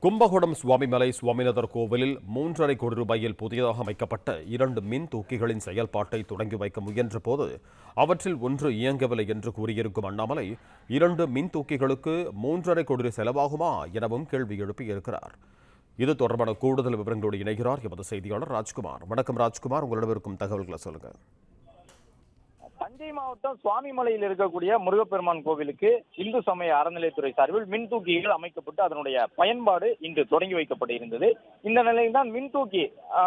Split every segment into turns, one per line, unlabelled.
கும்பகோணம் சுவாமிமலை சுவாமிநாதர் கோவிலில் 3.5 கோடி ரூபாயில் புதியதாக அமைக்கப்பட்ட 2 மின் தூக்கிகளின் செயல்பாட்டை தொடங்கி வைக்க முயன்ற போது அவற்றில் ஒன்று இயங்கவில்லை என்று கூறியிருக்கும் அண்ணாமலை 2 மின் தூக்கிகளுக்கு 3.5 கோடி செலவாகுமா எனவும் கேள்வி எழுப்பியிருக்கிறார். இது தொடர்பான கூடுதல் விவரங்களோடு இணைகிறார் எமது செய்தியாளர் ராஜ்குமார். வணக்கம் ராஜ்குமார், உங்களிடம் இருக்கும் தகவல்களை சொல்லுங்க.
தஞ்சை மாவட்டம் சுவாமிமலையில் இருக்கக்கூடிய முருகப்பெருமான் கோவிலுக்கு இந்து சமய அறநிலையத்துறை சார்பில் மின்தூக்கிகள் அமைக்கப்பட்டு அதனுடைய பயன்பாடு இன்று தொடங்கி வைக்கப்பட்டிருந்தது. இந்த நிலையில் தான் மின்தூக்கி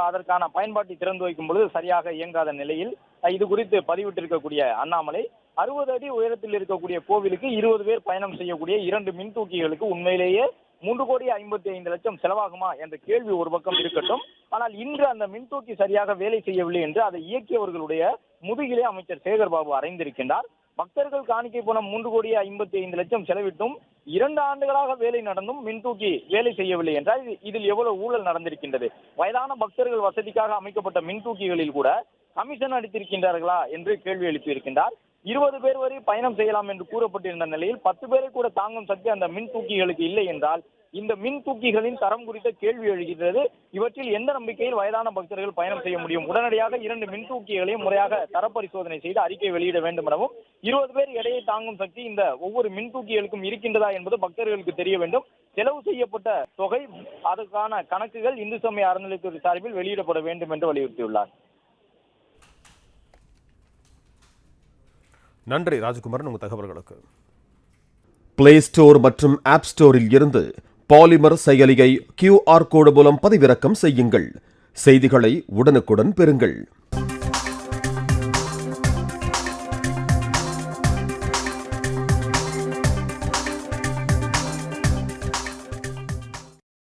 அதற்கான பயன்பாட்டை திறந்து வைக்கும் பொழுது சரியாக இயங்காத நிலையில் இது குறித்து பதிவிட்டிருக்கக்கூடிய அண்ணாமலை 60 அடி உயரத்தில் இருக்கக்கூடிய கோவிலுக்கு 20 பேர் பயணம் செய்யக்கூடிய 2 மின்தூக்கிகளுக்கு உண்மையிலேயே 3,55,00,000 செலவாகுமா என்ற கேள்வி ஒரு பக்கம் இருக்கட்டும். ஆனால் இன்று அந்த மின்தூக்கி சரியாக வேலை செய்யவில்லை என்று அதை இயக்கியவர்களுடைய முதுகிலே அமைச்சர் சேகர் பாபு அறைந்திருக்கின்றார். பக்தர்கள் காணிக்கை போன 3,55,00,000 செலவிட்டும் 2 ஆண்டுகளாக வேலை நடந்தும் மின்தூக்கி வேலை செய்யவில்லை என்றால் இதில் எவ்வளவு ஊழல் நடந்திருக்கின்றது? வயதான பக்தர்கள் வசதிக்காக அமைக்கப்பட்ட மின்தூக்கிகளில் கூட கமிஷன் அடித்திருக்கின்றார்களா என்று கேள்வி எழுப்பியிருக்கின்றார். 20 பேர் வரை பயணம் செய்யலாம் என்று கூறப்பட்டிருந்த நிலையில் 10 பேரை கூட தாங்கும் சக்தி அந்த மின் தூக்கிகளுக்கு இல்லை என்றால் இந்த மின் தூக்கிகளின் தரம் குறித்த கேள்வி எழுகிறது. இவற்றில் எந்த நம்பிக்கையில் வயதான பக்தர்கள் பயணம் செய்ய முடியும்? உடனடியாக 2 மின் தூக்கிகளையும் முறையாக தரப்பரிசோதனை செய்து அறிக்கை வெளியிட வேண்டும் எனவும் 20 பேர் எடையை தாங்கும் சக்தி இந்த ஒவ்வொரு மின் தூக்கிகளுக்கும் இருக்கின்றதா என்பது பக்தர்களுக்கு தெரிய வேண்டும். செலவு செய்யப்பட்ட தொகை, அதற்கான கணக்குகள் இந்து சமய அறநிலையத்துறை சார்பில் வெளியிடப்பட வேண்டும் என்று வலியுறுத்தியுள்ளார்.
நன்றி ராஜ்குமார், உங்கள் தகவல்களுக்கு. பிளே ஸ்டோர் மற்றும் ஆப் ஸ்டோரில் இருந்து பாலிமர் செயலியை QR கோடு மூலம் பதிவிறக்கம் செய்யுங்கள். செய்திகளை உடனுக்குடன் பெறுங்கள்.